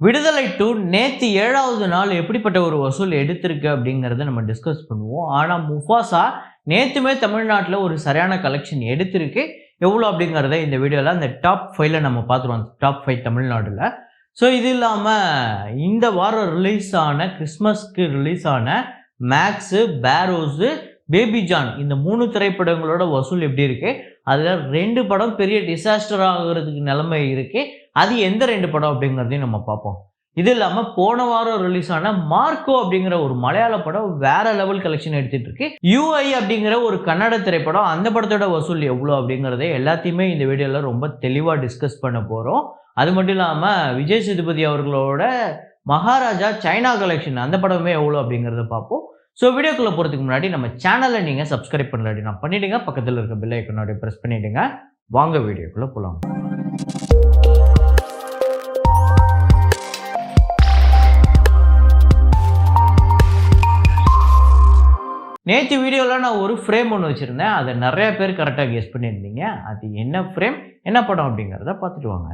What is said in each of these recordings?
விடுதலை 2 நேத்து 7வது நாள் எப்படிப்பட்ட ஒரு வசூல் எடுத்திருக்கு அப்படிங்கிறத நம்ம டிஸ்கஸ் பண்ணுவோம். ஆனா முஃபாசா நேத்துமே தமிழ்நாட்டுல ஒரு சரியான கலெக்ஷன் எடுத்திருக்கு. எவ்வளோ அப்படிங்கிறத இந்த வீடியோல அந்த டாப் 5ல நம்ம பார்த்துருவோம். டாப் 5 தமிழ்நாடுல. ஸோ இது இல்லாம இந்த வாரம் ரிலீஸ் ஆன கிறிஸ்மஸ்க்கு ரிலீஸ் ஆன மேக்ஸு, பேரோஸு, பேபி ஜான் இந்த 3 திரைப்படங்களோட வசூல் எப்படி இருக்கு? அதுல 2 படம் பெரிய டிசாஸ்டர் ஆகுறதுக்கு நிலைமை இருக்கு. அது எந்த 2 படம் அப்படிங்கிறதையும் நம்ம பார்ப்போம். இது இல்லாம போன வாரம் ரிலீஸ் ஆன மார்க்கோ அப்படிங்கிற ஒரு மலையாள படம் வேற லெவல் கலெக்ஷன் எடுத்துட்டு இருக்கு. யூஐ அப்படிங்கிற ஒரு கன்னட திரைப்படம், அந்த படத்தோட வசூல் எவ்வளோ அப்படிங்கிறத எல்லாத்தையுமே இந்த வீடியோல ரொம்ப தெளிவா டிஸ்கஸ் பண்ண போறோம். அது மட்டும் இல்லாம விஜய் சேதுபதி அவர்களோட மகாராஜா சைனா கலெக்ஷன் அந்த படமே எவ்வளோ அப்படிங்கிறத பார்ப்போம். ஸோ வீடியோக்குள்ள போகிறதுக்கு முன்னாடி நம்ம சேனலை நீங்கள் சப்ஸ்கிரைப் பண்ணலாடி நான் பண்ணிவிடுங்க. பக்கத்தில் இருக்க பெல் ஐக்கனோட ப்ரெஸ் பண்ணிவிடுங்க. வாங்க வீடியோக்குள்ளே போகலாம். நேற்று வீடியோவில் நான் ஒரு ஃப்ரேம் ஒன்று வச்சுருந்தேன். அதை நிறைய பேர் கரெக்டாக கெஸ் பண்ணியிருந்தீங்க. அது என்ன ஃப்ரேம், என்ன படம் அப்படிங்கிறத பார்த்துட்டு வாங்க.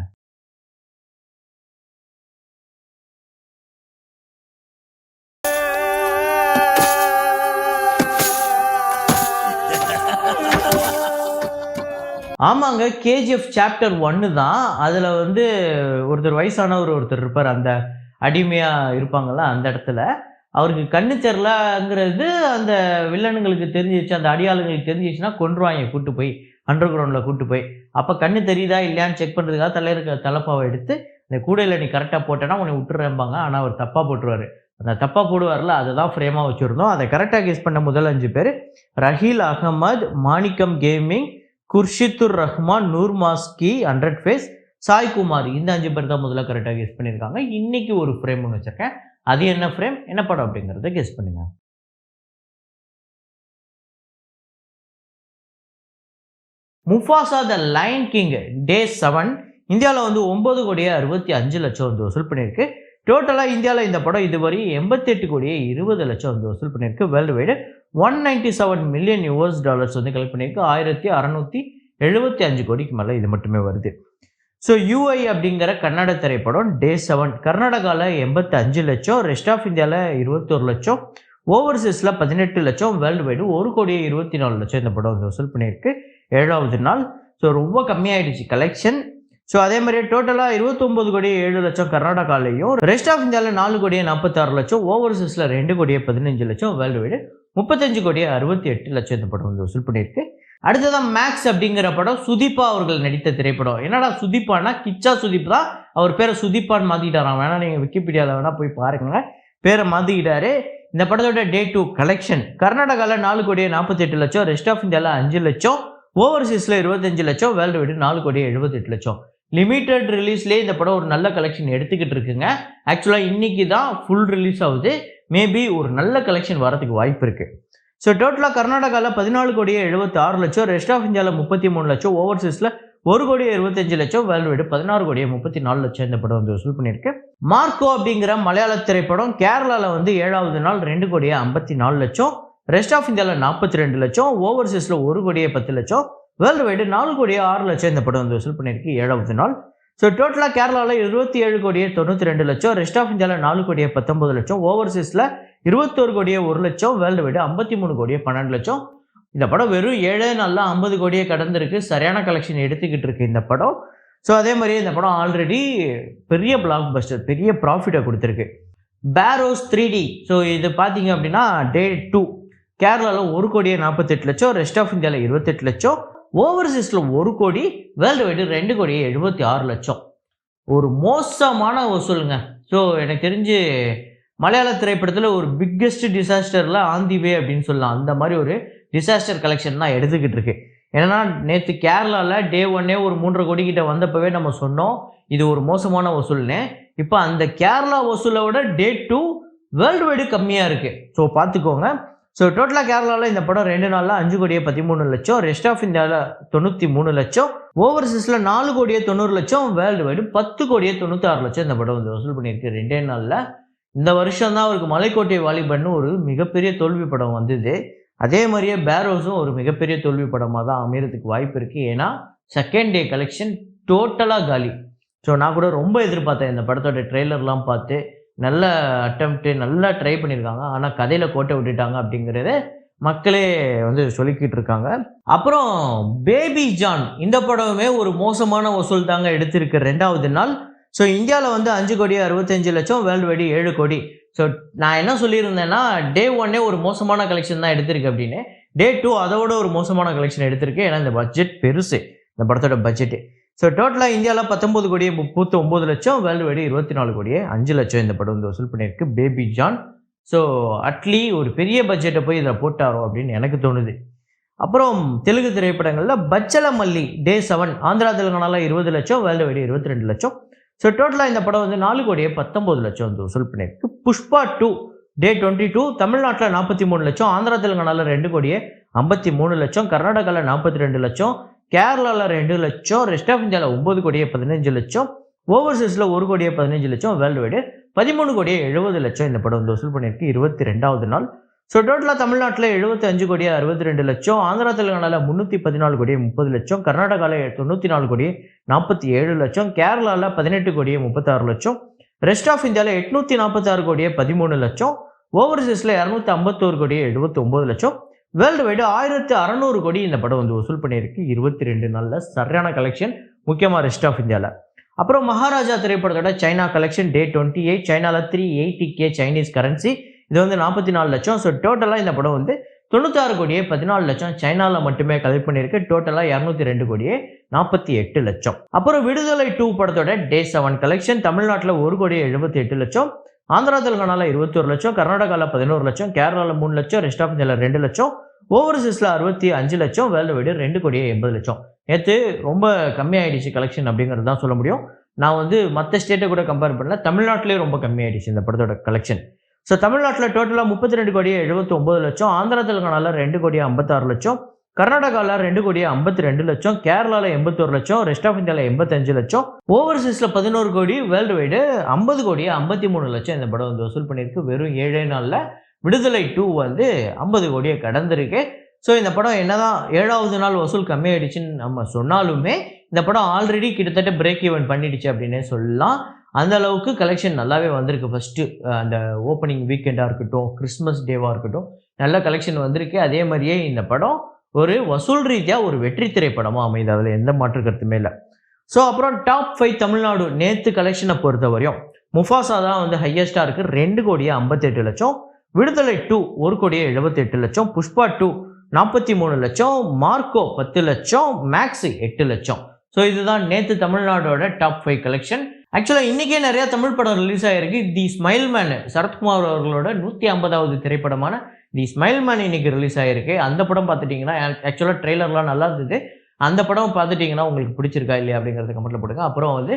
ஆமாங்க, கேஜிஎஃப் சாப்டர் 1 தான். அதில் ஒருத்தர் ஒருத்தர் இருப்பார், அந்த அடிமையாக இருப்பாங்கள்ல, அந்த இடத்துல அவருக்கு கண்ணு தெரிலங்கிறது அந்த வில்லனுங்களுக்கு தெரிஞ்சிச்சு, அந்த அடியாளுங்களுக்கு தெரிஞ்சிச்சுன்னா கொன்றுவாங்க, கூட்டு போய் அண்டர் கிரவுண்டில் கூட்டு போய். அப்போ கண்ணு தெரியுதா இல்லையான்னு செக் பண்ணுறதுக்காக தலையிருக்க தலைப்பாவை எடுத்து இந்த கூடையில் நீ கரெக்டாக போட்டேன்னா உன்னை விட்டுறேன்பாங்க. ஆனால் அவர் தப்பாக போட்டுருவார். அந்த தப்பாக போடுவார்ல, அதை தான் ஃப்ரேமாக வச்சுருந்தோம். அதை கரெக்டாக கெஸ் பண்ண முதல் 5 பேர் ரஹீல் அகமது, மாணிக்கம் கேமிங், குர்ஷித்துர் ரஹ்மான், நூர் மாஸ்கி, 100 ஃபேஸ், சாய்குமார். இந்த 5 பேர் தான் முதல்ல கரெக்டாக கெஸ் பண்ணியிருக்காங்க. இன்னைக்கு ஒரு ஃப்ரேம் ஒன்று வச்சிருக்கேன். அது என்ன ஃப்ரேம், என்ன படம் அப்படிங்கிறத கெஸ் பண்ணுங்க. முஃபாசா த லயன் கிங் டே 7 இந்தியாவில் 9 கோடியே 65 லட்சம் வசூல் பண்ணியிருக்கு. டோட்டலாக இந்தியாவில் இந்த படம் இதுவரை 88 கோடியே 20 லட்சம் வசூல் பண்ணியிருக்கு. வேர்ல்டு வைடு $197 மில்லியன் கலெக்ட் பண்ணியிருக்கு. 1675 கோடிக்கு மேலே இது மட்டுமே வருது. ஸோ யூஐ அப்படிங்கிற கன்னட திரைப்படம் டே 7 கர்நாடகாவில் 85 லட்சம், ரெஸ்ட் ஆஃப் இந்தியாவில் 21 லட்சம், ஓவர்சீஸில் 18 லட்சம், வேர்ல்டு வைடு 1 கோடியே 24 லட்சம் இந்த படம் வசூல் பண்ணியிருக்கு 7வது நாள். ஸோ ரொம்ப கம்மியாயிடுச்சு கலெக்ஷன். ஸோ அதே மாதிரி டோட்டலாக 29 கோடியே 7 லட்சம் கர்நாடகாலையும், ரெஸ்ட் ஆஃப் இந்தியாவில் 4 கோடியே 46 லட்சம், ஓவர்சீஸில் 2 கோடியே 15 லட்சம், வேர்ல்டு வைடு 35 கோடியே 68 லட்சம் இந்த படம் வசூல் பண்ணியிருக்கு. அடுத்ததான் மேக்ஸ் அப்படிங்கிற படம் சுதீப்பா அவர்கள் நடித்த திரைப்படம். என்னடா சுதீப்பானா, கிச்சா சுதீப் தான். அவர் பேரை சுதீப்பான்னு மாற்றிக்கிட்டாராம். வேணா நீங்கள் விக்கிபீடியாவில் வேணால் போய் பாருங்க, பேரை மாற்றிக்கிட்டாரு. இந்த படத்தோட டே 2 கலெக்ஷன் கர்நாடகாவில் 4 கோடியே 48 லட்சம், ரெஸ்ட் ஆஃப் இந்தியாவில் 5 லட்சம், ஓவர்சீஸில் 25 லட்சம், வேர்ல்டு வைடு 4 கோடியே 78 லட்சம். லிமிட்டட் ரிலீஸ்லேயே இந்த படம் ஒரு நல்ல கலெக்ஷன் எடுத்துக்கிட்டு இருக்குங்க. ஆக்சுவலாக இன்னைக்கு தான் ஃபுல் ரிலீஸ் ஆகுது. மேபி ஒரு நல்ல கலெக்ஷன் வரதுக்கு வாய்ப்பு இருக்குது. ஸோ டோட்டலாக கர்நாடகாவில் 14 கோடியே 76 லட்சம், ரெஸ்ட் ஆஃப் இந்தியாவில் 33 லட்சம், ஓவர்சீஸில் 1 கோடியே 25 லட்சம், வேர்ல்டு வைடு 16 கோடியே 34 லட்சம் இந்த படம் வசூல் பண்ணியிருக்கு. மார்க்கோ அப்படிங்கிற மலையாள திரைப்படம் கேரளாவில் 7வது நாள் 2 கோடியே 54 லட்சம், ரெஸ்ட் ஆஃப் இந்தியாவில் 42 லட்சம், ஓவர்சீஸில் 1 கோடியே 10 லட்சம், வேர்ல்டு வைடு 4 கோடியே 6 லட்சம் இந்த படம் வசூல் பண்ணியிருக்கு 7வது நாள். ஸோ டோட்டலாக கேரளாவில் 27 கோடியே 92 லட்சம், ரெஸ்ட் ஆஃப் இந்தியாவில் 4 கோடியே 19 லட்சம், ஓவர்சீஸில் 21 கோடியே 1 லட்சம், வேர்ல்டு வைடு 53 கோடியே 12 லட்சம். இந்த படம் வெறும் 7 நாளில் 50 கோடியே கடந்திருக்கு. சரியான கலெக்ஷன் எடுத்துக்கிட்டு இருக்கு இந்த படம். ஸோ அதே மாதிரியே இந்த படம் ஆல்ரெடி பெரிய பிளாக் பஸ்டர், பெரிய ப்ராஃபிட்டை கொடுத்துருக்கு. பேரோஸ் 3D. ஸோ இது பார்த்தீங்க அப்படின்னா டே 2 கேரளாவில் 1 கோடியே 48 லட்சம், ரெஸ்ட் ஆஃப் இந்தியாவில் 28 லட்சம், ஓவர்சீஸில் 1 கோடி, வேர்ல்டு வைடு 2 கோடியே 76 லட்சம். ஒரு மோசமான வசூலுங்க. ஸோ எனக்கு தெரிஞ்சு மலையாள திரைப்படத்தில் ஒரு பிக்கெஸ்ட் டிசாஸ்டரில் ஆன் தி வே அப்படின்னு சொல்லலாம். அந்த மாதிரி ஒரு டிசாஸ்டர் கலெக்ஷன் தான் எடுத்துக்கிட்டு இருக்கு. ஏன்னா நேற்று கேரளாவில் டே 1 ஒரு 3.5 கோடி கிட்ட வந்தப்பவே நம்ம சொன்னோம் இது ஒரு மோசமான வசூல்னு. இப்போ அந்த கேரளா வசூலை விட டே 2 வேர்ல்டு வைடு கம்மியாக இருக்குது. ஸோ பார்த்துக்கோங்க. ஸோ டோட்டலாக கேரளாவில் இந்த படம் 2 நாளில் 5 கோடியே 13 லட்சம், ரெஸ்ட் ஆஃப் இந்தியாவில் 93 லட்சம், ஓவர்சீஸில் 4 கோடியே 90 லட்சம், வேர்ல்டு வைடு 10 கோடியே 96 லட்சம் இந்த படம் வசூல் பண்ணியிருக்கு 2 நாளில். இந்த வருஷம் தான் அவருக்கு மலைக்கோட்டை வாலிபன் ஒரு மிகப்பெரிய தோல்வி படம் வந்தது. அதே மாதிரியே பேரோஸும் ஒரு மிகப்பெரிய தோல்வி படமாக தான் அமையறதுக்கு வாய்ப்பு இருக்குது. ஏன்னா செகண்ட் டே கலெக்ஷன் டோட்டலாக காலி. ஸோ நான் கூட ரொம்ப எதிர்பார்த்தேன் இந்த படத்தோட ட்ரெய்லர்லாம் பார்த்து. நல்ல அட்டெம்ப்ட்டு நல்லா ட்ரை பண்ணியிருக்காங்க. ஆனால் கதையில் கோட்டை விட்டுட்டாங்க அப்படிங்கிறத மக்களே வந்து சொல்லிக்கிட்டு இருக்காங்க. அப்புறம் பேபி ஜான் இந்த படமுமே ஒரு மோசமான வசூல் தாங்க எடுத்திருக்கு 2வது நாள். ஸோ இந்தியாவில் வந்து 5,65,00,000, வேர்ல்டு வைடு 7 கோடி. ஸோ நான் என்ன சொல்லியிருந்தேன்னா, டே 1 ஒரு மோசமான கலெக்ஷன் தான் எடுத்திருக்கு அப்படின்னு. டே 2 அதோட ஒரு மோசமான கலெக்ஷன் எடுத்திருக்கு. ஏன்னா இந்த பட்ஜெட் பெருசு, இந்த படத்தோட பட்ஜெட்டு. ஸோ டோட்டலாக இந்தியாவில் 19,39,00,000, வேர்ல்டு வைடு 24,05,00,000 இந்த படம் வந்து வசூல் பண்ணியிருக்கு பேபி ஜான். ஸோ அட்லி ஒரு பெரிய பட்ஜெட்டை போய் இதில் போட்டாரோ அப்படின்னு எனக்கு தோணுது. அப்புறம் தெலுங்கு திரைப்படங்களில் பச்சல மல்லி டே 7 ஆந்திரா தெலுங்கானாவில் 20 லட்சம், வேர்ல்டு வைடு 22 லட்சம். ஸோ டோட்டலாக இந்த படம் வந்து 4,19,00,000 வந்து வசூல் பண்ணியிருக்கு. புஷ்பா 2 டே 22 தமிழ்நாட்டில் 43 லட்சம், ஆந்திரா தெலுங்கானாவில் 2,53 லட்சம், கர்நாடகாவில் 42 லட்சம், கேரளாவில் 2 லட்சம், ரெஸ்ட் ஆஃப் இந்தியாவில் 9,15 லட்சம், ஓவர்சீஸில் 1,15 லட்சம், வேர்ல்டு வைடு 13,70 லட்சம் இந்த படம் வந்து வசூல் பண்ணியிருக்கு 22வது நாள். ஸோ டோட்டலாக தமிழ்நாட்டில் 75,62 லட்சம், ஆந்திரா தெலுங்கானாவில் 314,30 லட்சம், கர்நாடகாவில் 94,47 லட்சம், கேரளாவில் 18,36 லட்சம், ரெஸ்ட் ஆஃப் இந்தியாவில் 846,13 லட்சம், ஓவர்சீஸில் 251,79 லட்சம், வேர்ல்டு வைடு 1,600 கோடி இந்த படம் வந்து வசூல் பண்ணியிருக்கு 22 நாளில். சரியான கலெக்ஷன், முக்கியமாக ரெஸ்ட் ஆஃப் இந்தியாவில். அப்புறம் மகாராஜா திரைப்படத்தோட சைனா கலெக்ஷன் டே 28 சைனாவில் 380K சைனீஸ் கரன்சி, இது வந்து 44 லட்சம். ஸோ டோட்டலாக இந்த படம் வந்து 96,14 லட்சம் சைனாவில் மட்டுமே கலெக்ட் பண்ணியிருக்கு. டோட்டலாக 202,48 லட்சம். அப்புறம் விடுதலை 2 படத்தோட டே 7 கலெக்ஷன் தமிழ்நாட்டில் 1,78 லட்சம், ஆந்திரா தெலுங்கானாவில் 21 லட்சம், கர்நாடகாவில் 11 லட்சம், கேரளாவில் 3 லட்சம், ரெஸ்ட் ஆஃப் இந்தியாவில் 2 லட்சம், ஓவர்சீஸில் 65 லட்சம், வேர்ல்டு வைடு 2,80 லட்சம். நேற்று ரொம்ப கம்மியாயிடுச்சு கலெக்ஷன் அப்படிங்கிறது தான் சொல்ல முடியும். நான் வந்து மற்ற ஸ்டேட்டை கூட கம்பேர் பண்ணல, தமிழ்நாட்டிலே ரொம்ப கம்மியாயிடுச்சு இந்த படத்தோட கலெக்ஷன். ஸோ தமிழ்நாட்டில் டோட்டலாக 32,79 லட்சம், ஆந்திரா தெலுங்கானாவில் 2,56 லட்சம், கர்நாடகாவில் 2,52 லட்சம், கேரளாவில் 81 லட்சம், ரெஸ்ட் ஆஃப் இந்தியாவில் 85 லட்சம், ஓவர்சீஸில் 11 கோடி, வேர்ல்டு வைடு 50,53 லட்சம் இந்த படம் வந்து வசூல் பண்ணியிருக்கு வெறும் 7 நாளில். விடுதலை 2 வந்து 50 கோடியை கடந்திருக்கு. ஸோ இந்த படம் என்னதான் 7வது நாள் வசூல் கம்மியாயிடுச்சுன்னு நம்ம சொன்னாலுமே இந்த படம் ஆல்ரெடி கிட்டத்தட்ட பிரேக் ஈவன் பண்ணிடுச்சு அப்படின்னே சொல்லலாம். அந்த அளவுக்கு கலெக்ஷன் நல்லாவே வந்திருக்கு. ஃபஸ்ட்டு அந்த ஓப்பனிங் வீக்கெண்டாக இருக்கட்டும், கிறிஸ்மஸ் டேவாக இருக்கட்டும், நல்ல கலெக்ஷன் வந்திருக்கு. அதே மாதிரியே இந்த படம் ஒரு வசூல் ரீதியாக ஒரு வெற்றி திரைப்படமாக அமைது, அதில் எந்த மாற்று கருத்துமே இல்லை. ஸோ அப்புறம் டாப் 5 தமிழ்நாடு நேற்று கலெக்ஷனை பொறுத்த வரையும் முஃபாசா தான் வந்து ஹையஸ்ட்டாக இருக்குது 2,58 லட்சம், விடுதலை 2 1,78 லட்சம், புஷ்பா 2 43 லட்சம், மார்க்கோ 10 லட்சம், மேக்ஸ் 8 லட்சம். ஸோ இதுதான் நேற்று தமிழ்நாடோட டாப் 5 கலெக்ஷன். ஆக்சுவலாக இன்றைக்கே நிறையா தமிழ் படம் ரிலீஸ் ஆகிருக்கு. தி ஸ்மைல் மேன் சரத்குமார் அவர்களோட 150வது திரைப்படமான தி ஸ்மைல் மேன் இன்னைக்கு ரிலீஸ் ஆகிருக்கு. அந்த படம் பார்த்துட்டிங்கன்னா ஆக்சுவலாக ட்ரெய்லர்லாம் நல்லா இருந்தது. அந்த படம் பார்த்துட்டிங்கன்னா உங்களுக்கு பிடிச்சிருக்கா இல்லையா அப்படிங்கிறத கமெண்ட்டில் போடுங்க. அப்புறம் வந்து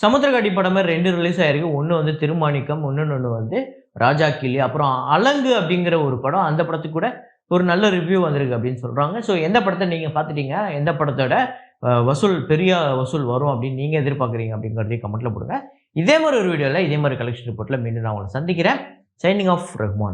சமுத்திரகாட்டி படமே 2 ரிலீஸ் ஆகிருக்கு. ஒன்று வந்து திருமாணிக்கம், இன்னொன்று வந்து ராஜா கிளி. அப்புறம் அலங்கு அப்படிங்கிற ஒரு படம், அந்த படத்துக்கு கூட ஒரு நல்ல ரிவ்யூ வந்திருக்கு அப்படின்னு சொல்கிறாங்க. ஸோ எந்த படத்தை நீங்கள் பார்த்துட்டீங்க, எந்த படத்தோட வசூல் பெரிய வசூல் வரும் அப்படின்னு நீங்கள் எதிர்பார்க்குறீங்க அப்படிங்கிறதையும் கமெண்ட்டில் போடுங்க. இதே மாதிரி ஒரு வீடியோவில் இதே மாதிரி கலெக்ஷன் ரிப்போர்ட்டில் மீண்டும் நான் உங்களை சந்திக்கிறேன். Signing off Rahman.